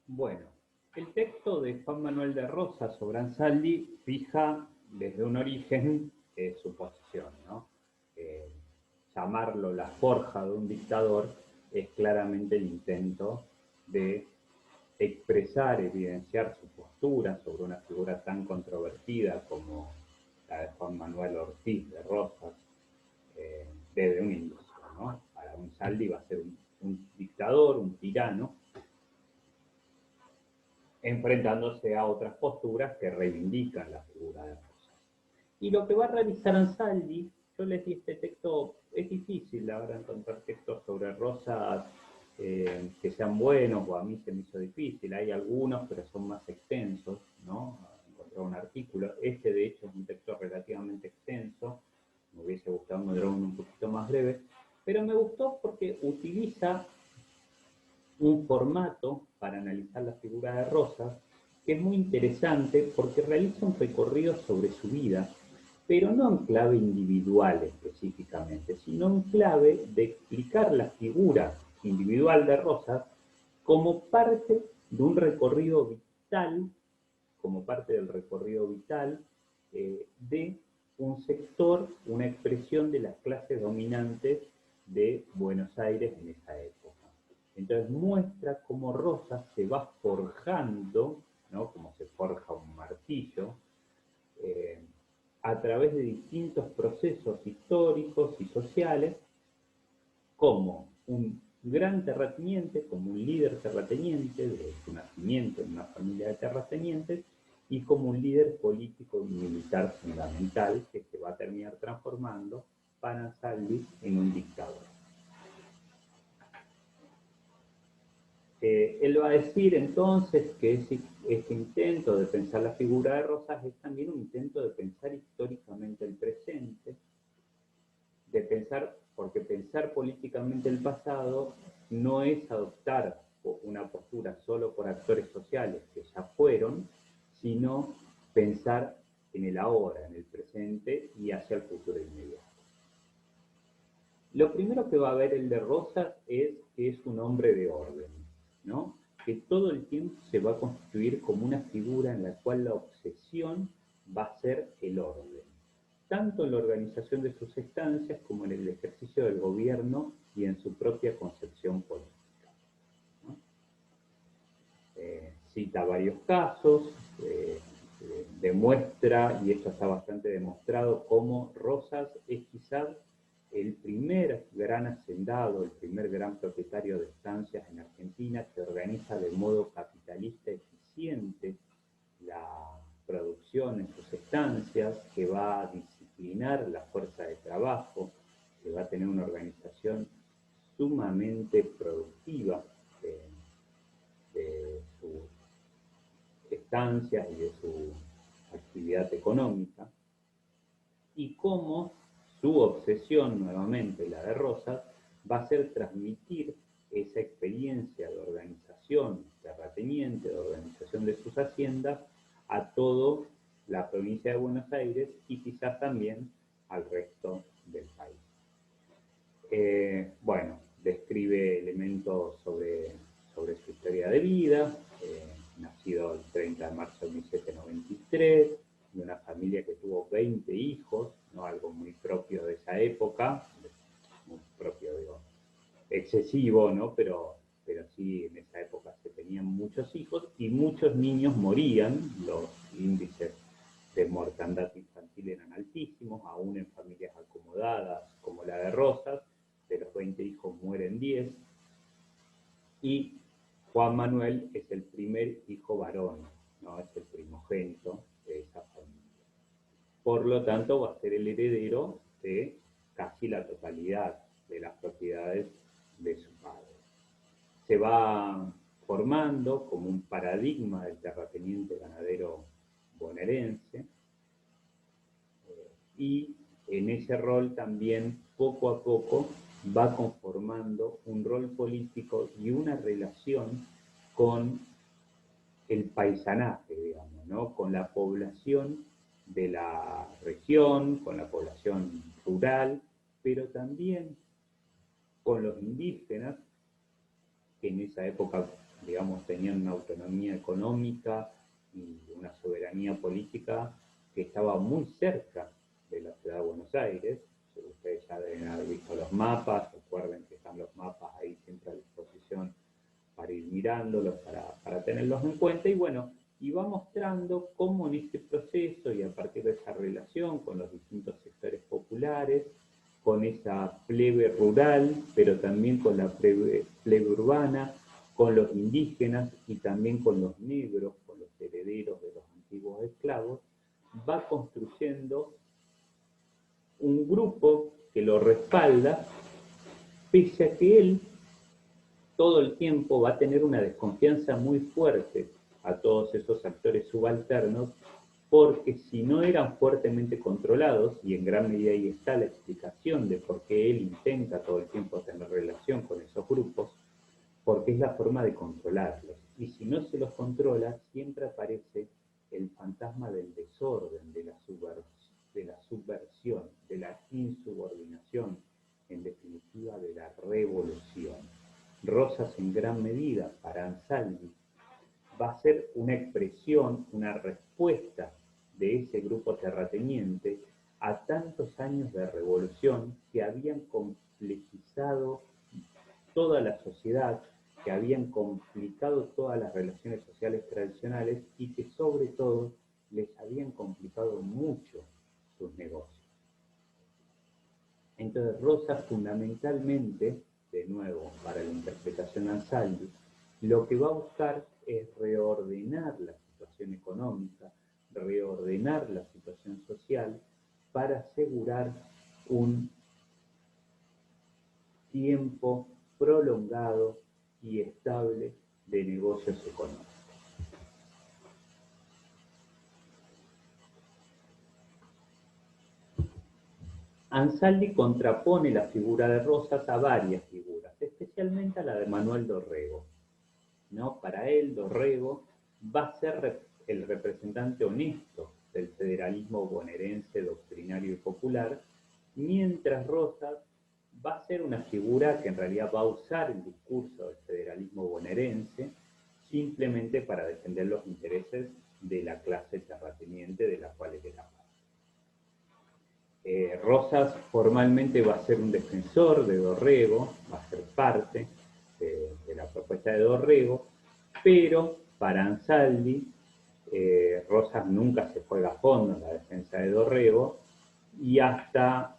Bueno, el texto de Juan Manuel de Rosas sobre Ansaldi fija desde un origen su posición, ¿no? Eh, Llamarlo la forja de un dictador es claramente el intento de expresar, evidenciar su postura sobre una figura tan controvertida como la de Juan Manuel Ortiz de Rosas, desde un inicio, ¿no? Para Ansaldi va a ser un dictador, un tirano, enfrentándose a otras posturas que reivindican la figura de Rosas. Y lo que va a realizar Ansaldi, yo les di este texto, es difícil ahora encontrar textos sobre Rosas que sean buenos, o a mí se me hizo difícil, hay algunos, pero son más extensos, ¿no? Encontrar un artículo, este de hecho es un texto relativamente extenso, me hubiese gustado encontrar uno un poquito más breve, pero me gustó porque utiliza un formato para analizar la figura de Rosas que es muy interesante porque realiza un recorrido sobre su vida, pero no en clave individual específicamente, sino en clave de explicar la figura individual de Rosas como parte de un recorrido vital, como parte del recorrido vital de un sector, una expresión de las clases dominantes de Buenos Aires en esa época. Entonces muestra cómo Rosas se va forjando, ¿no? Como se forja un martillo, eh, a través de distintos procesos históricos y sociales, como un gran terrateniente, como un líder terrateniente de su nacimiento en una familia de terratenientes, y como un líder político y militar fundamental que se va a terminar transformando para Ansaldi en un dictador. Él va a decir entonces que este intento de pensar la figura de Rosas es también un intento de pensar históricamente el presente, de pensar, porque pensar políticamente el pasado no es adoptar una postura solo por actores sociales que ya fueron, sino pensar en el ahora, en el presente y hacia el futuro inmediato. Lo primero que va a ver el de Rosas es que es un hombre de orden, ¿no? Que todo el tiempo se va a constituir como una figura en la cual la obsesión va a ser el orden, tanto en la organización de sus estancias como en el ejercicio del gobierno y en su propia concepción política, ¿no? Cita varios casos, demuestra, y esto está bastante demostrado, cómo Rosas es quizás el primer gran hacendado, el primer gran propietario de estancias en Argentina que organiza de modo capitalista eficiente la producción en sus estancias, que va a disciplinar la fuerza de trabajo, que va a tener una organización sumamente productiva de sus estancias y de su actividad económica, y cómo su obsesión, nuevamente la de Rosas, va a ser transmitir esa experiencia de organización terrateniente, de organización de sus haciendas, a toda la provincia de Buenos Aires y quizás también al resto del país. Bueno, describe elementos sobre su historia de vida, nacido el 30 de marzo de 1793, de una familia que tuvo 20 hijos, ¿no? Algo muy propio de esa época, muy propio, digo, excesivo, ¿no? Pero sí, en esa época se tenían muchos hijos y muchos niños morían, los índices de mortandad infantil eran altísimos, aún en familias acomodadas como la de Rosas, de los 20 hijos mueren 10, y Juan Manuel es el primer hijo varón, ¿no? Es el primogénito de esa familia. Por lo tanto, va a ser el heredero de casi la totalidad de las propiedades de su padre. Se va formando como un paradigma del terrateniente ganadero bonaerense, y en ese rol también poco a poco va conformando un rol político y una relación con el paisanaje, digamos, ¿no? Con la población de la región, con la población rural, pero también con los indígenas, que en esa época digamos, tenían una autonomía económica y una soberanía política que estaba muy cerca de la ciudad de Buenos Aires. Ustedes ya deben haber visto los mapas, recuerden que están los mapas ahí siempre a disposición para ir mirándolos, para tenerlos en cuenta, y bueno, y va mostrando cómo en ese proceso y a partir de esa relación con los distintos sectores populares, con esa plebe rural, pero también con la plebe urbana, con los indígenas y también con los negros, con los herederos de los antiguos esclavos, va construyendo un grupo que lo respalda, pese a que él todo el tiempo va a tener una desconfianza muy fuerte a todos esos actores subalternos, porque si no eran fuertemente controlados, y en gran medida ahí está la explicación de por qué él intenta todo el tiempo tener relación con esos grupos, porque es la forma de controlarlos. Y si no se los controla, siempre aparece el fantasma del desorden, de la subversión, de la insubordinación, en definitiva de la revolución. Rosas en gran medida para Ansaldi va a ser una expresión, una respuesta de ese grupo terrateniente a tantos años de revolución que habían complejizado toda la sociedad, que habían complicado todas las relaciones sociales tradicionales y que sobre todo les habían complicado mucho sus negocios. Entonces Rosas fundamentalmente, de nuevo para la interpretación de Ansaldi, lo que va a buscar es reordenar la situación económica, reordenar la situación social para asegurar un tiempo prolongado y estable de negocios económicos. Ansaldi contrapone la figura de Rosas a varias figuras, especialmente a la de Manuel Dorrego, ¿no? Para él, Dorrego va a ser el representante honesto del federalismo bonaerense doctrinario y popular, mientras Rosas va a ser una figura que en realidad va a usar el discurso del federalismo bonaerense simplemente para defender los intereses de la clase terrateniente de la cual él era parte. Rosas formalmente va a ser un defensor de Dorrego, va a ser parte de la propuesta de Dorrego, pero para Ansaldi, Rosas nunca se juega a fondo en la defensa de Dorrego y hasta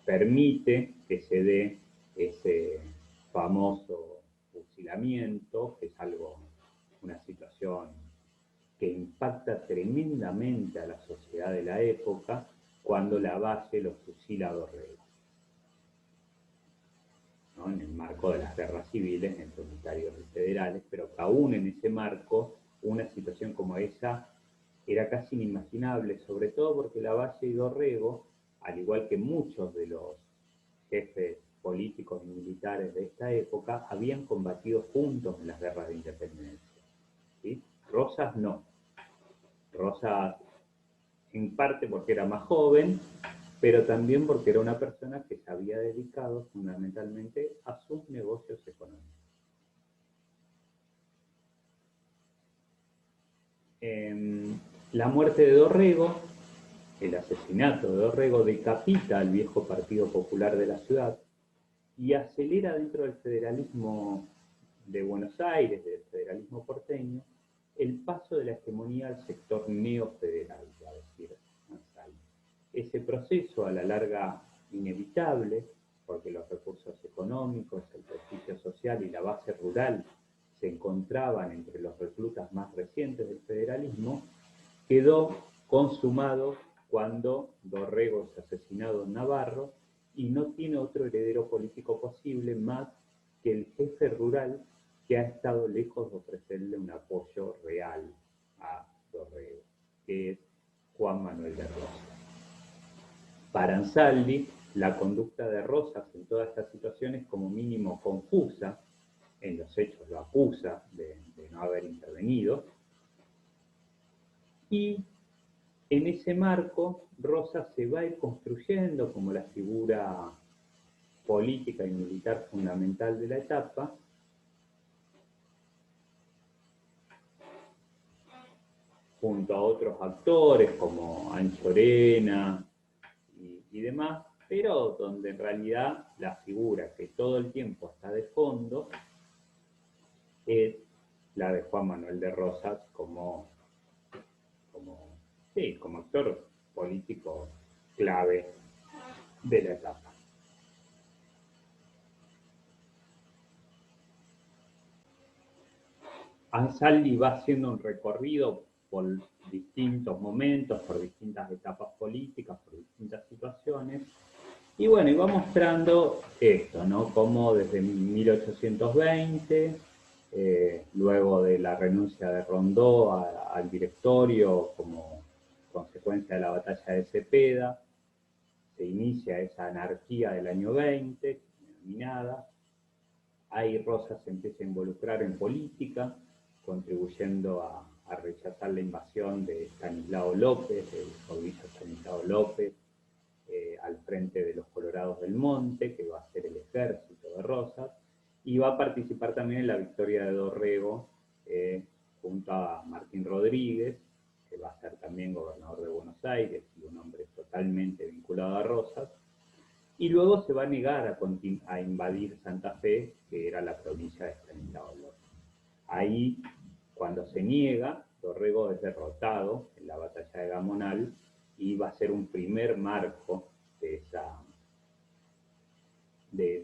permite que se dé ese famoso fusilamiento, que es algo, una situación que impacta tremendamente a la sociedad de la época, cuando Lavalle lo fusila a Dorrego, ¿no? En el marco de las guerras civiles entre unitarios y federales, pero que aún en ese marco, una situación como esa era casi inimaginable, sobre todo porque Lavalle y Dorrego, al igual que muchos de los jefes políticos y militares de esta época, habían combatido juntos en las guerras de independencia, ¿sí? Rosas no. Rosas, en parte porque era más joven, pero también porque era una persona que se había dedicado fundamentalmente a sus negocios económicos. La muerte de Dorrego, el asesinato de Dorrego, decapita al viejo Partido Popular de la ciudad y acelera dentro del federalismo de Buenos Aires, del federalismo porteño, el paso de la hegemonía al sector neofederal, va a decir Ansaldi. Ese proceso, a la larga inevitable, porque los recursos económicos, el prestigio social y la base rural se encontraban entre los reclutas más recientes del federalismo, quedó consumado cuando Dorrego es asesinado en Navarro y no tiene otro heredero político posible más que el jefe rural que ha estado lejos de ofrecerle un apoyo real a Dorrego, que es Juan Manuel de Rosas. Para Ansaldi, la conducta de Rosas en toda esta situación es como mínimo confusa, en los hechos lo acusa de no haber intervenido, y en ese marco Rosas se va a ir construyendo como la figura política y militar fundamental de la etapa, junto a otros actores como Anchorena y demás, pero donde en realidad la figura que todo el tiempo está de fondo es la de Juan Manuel de Rosas como actor político clave de la etapa. Ansaldi va haciendo un recorrido por distintos momentos, por distintas etapas políticas, por distintas situaciones, y bueno, y va mostrando esto, ¿no? Cómo desde 1820, luego de la renuncia de Rondó al directorio como consecuencia de la batalla de Cepeda, se inicia esa anarquía del año 20, denominada. Ahí Rosas se empieza a involucrar en política, contribuyendo a rechazar la invasión de Estanislao López, el caudillo Estanislao López, al frente de los Colorados del Monte, que va a ser el ejército de Rosas, y va a participar también en la victoria de Dorrego, junto a Martín Rodríguez, que va a ser también gobernador de Buenos Aires y un hombre totalmente vinculado a Rosas, y luego se va a negar a invadir Santa Fe, que era la provincia de Estanislao López. Ahí, cuando se niega, Dorrego es derrotado en la batalla de Gamonal y va a ser un primer marco de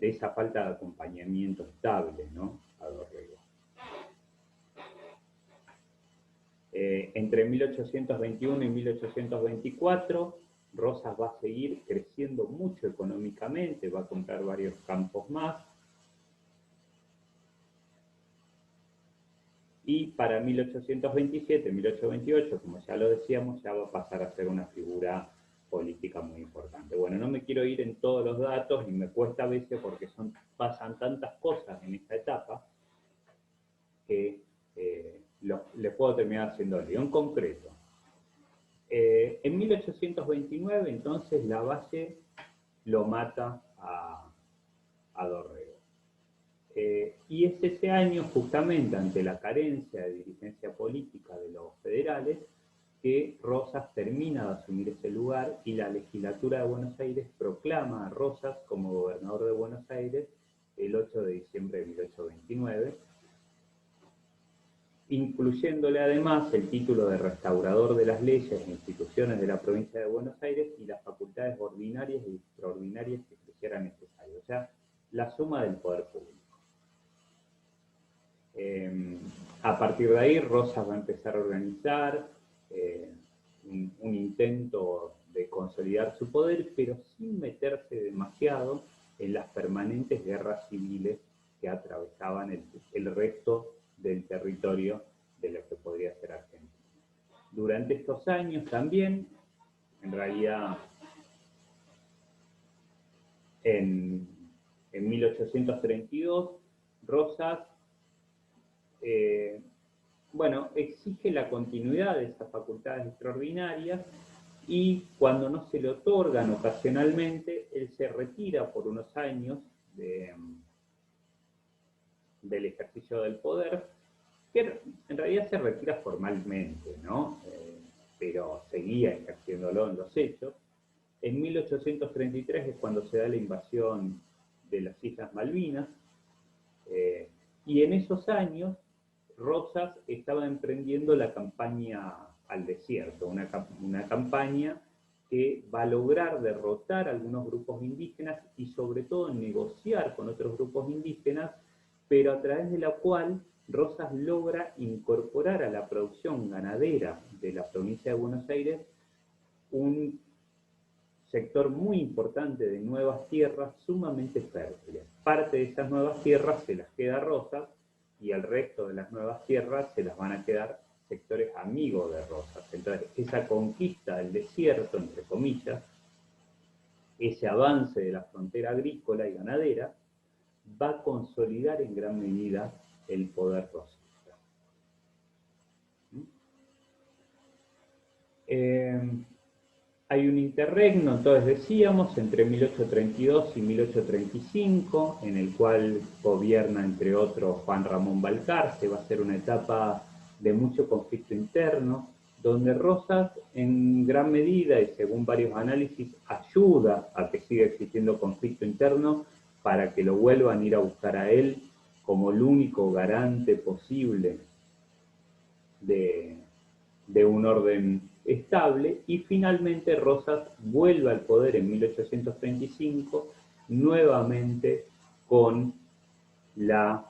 esa falta de acompañamiento estable, ¿no?, a Dorrego. Entre 1821 y 1824, Rosas va a seguir creciendo mucho económicamente, va a comprar varios campos más. Y para 1827, 1828, como ya lo decíamos, ya va a pasar a ser una figura política muy importante. Bueno, no me quiero ir en todos los datos y me cuesta a veces porque pasan tantas cosas en esta etapa que les puedo terminar haciendo lío. En concreto, en 1829, entonces, Lavalle lo mata a Dorrego. Y es ese año, justamente ante la carencia de dirigencia política de los federales, que Rosas termina de asumir ese lugar y la legislatura de Buenos Aires proclama a Rosas como gobernador de Buenos Aires el 8 de diciembre de 1829, incluyéndole además el título de restaurador de las leyes e instituciones de la provincia de Buenos Aires y las facultades ordinarias y extraordinarias que creciera necesario, o sea, la suma del poder público. A partir de ahí, Rosas va a empezar a organizar un intento de consolidar su poder, pero sin meterse demasiado en las permanentes guerras civiles que atravesaban el resto del territorio de lo que podría ser Argentina. Durante estos años también, en realidad, en 1832, Rosas exige la continuidad de esas facultades extraordinarias y cuando no se le otorgan ocasionalmente, él se retira por unos años del ejercicio del poder, que en realidad se retira formalmente, ¿no? Pero seguía ejerciéndolo en los hechos. En 1833 es cuando se da la invasión de las Islas Malvinas, y en esos años Rosas estaba emprendiendo la campaña al desierto, una campaña que va a lograr derrotar a algunos grupos indígenas y sobre todo negociar con otros grupos indígenas, pero a través de la cual Rosas logra incorporar a la producción ganadera de la provincia de Buenos Aires un sector muy importante de nuevas tierras sumamente fértiles. Parte de esas nuevas tierras se las queda Rosas y el resto de las nuevas tierras se las van a quedar sectores amigos de Rosas. Entonces, esa conquista del desierto, entre comillas, ese avance de la frontera agrícola y ganadera, va a consolidar en gran medida el poder rosista. Hay un interregno, entonces decíamos, entre 1832 y 1835, en el cual gobierna, entre otros, Juan Ramón Balcarce. Va a ser una etapa de mucho conflicto interno donde Rosas en gran medida y según varios análisis ayuda a que siga existiendo conflicto interno para que lo vuelvan a ir a buscar a él como el único garante posible de un orden estable, y finalmente Rosas vuelve al poder en 1835 nuevamente con la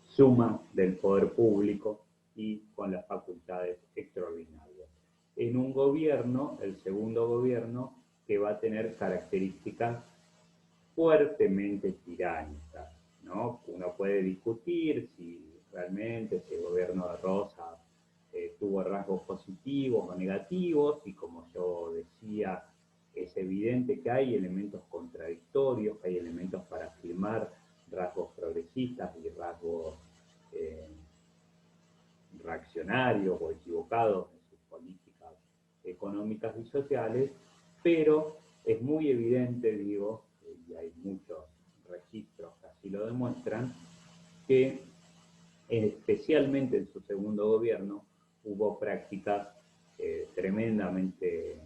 suma del poder público y con las facultades extraordinarias. En un gobierno, el segundo gobierno, que va a tener características fuertemente tiránicas, ¿no? Uno puede discutir si realmente ese gobierno de Rosas tuvo rasgos positivos o negativos, y como yo decía, es evidente que hay elementos contradictorios, que hay elementos para afirmar rasgos progresistas y rasgos reaccionarios o equivocados en sus políticas económicas y sociales, pero es muy evidente, digo, y hay muchos registros que así lo demuestran, que especialmente en su segundo gobierno hubo prácticas tremendamente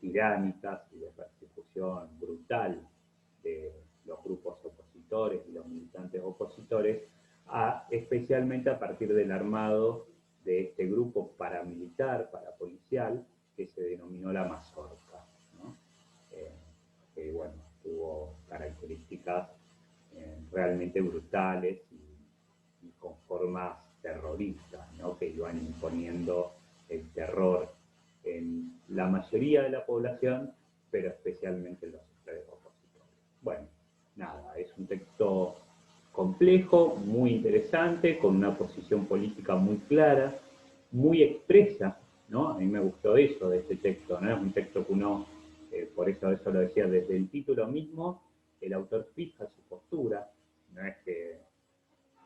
tiránicas y de persecución brutal de los grupos opositores y los militantes opositores, especialmente a partir del armado de este grupo paramilitar, parapolicial, que se denominó la Mazorca, ¿no? Que bueno, tuvo características realmente brutales y con formas terroristas, ¿no? Que iban imponiendo el terror en la mayoría de la población, pero especialmente en los sectores opositores. Bueno, nada, es un texto complejo, muy interesante, con una posición política muy clara, muy expresa, ¿no? A mí me gustó eso de este texto, ¿no? Es un texto que uno, por eso lo decía, desde el título mismo, el autor fija su postura, no es que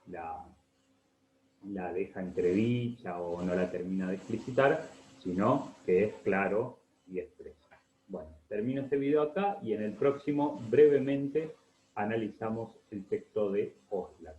la deja entredicha o no la termina de explicitar, sino que es claro y expreso. Bueno, termino este video acá y en el próximo brevemente analizamos el texto de Oxlack.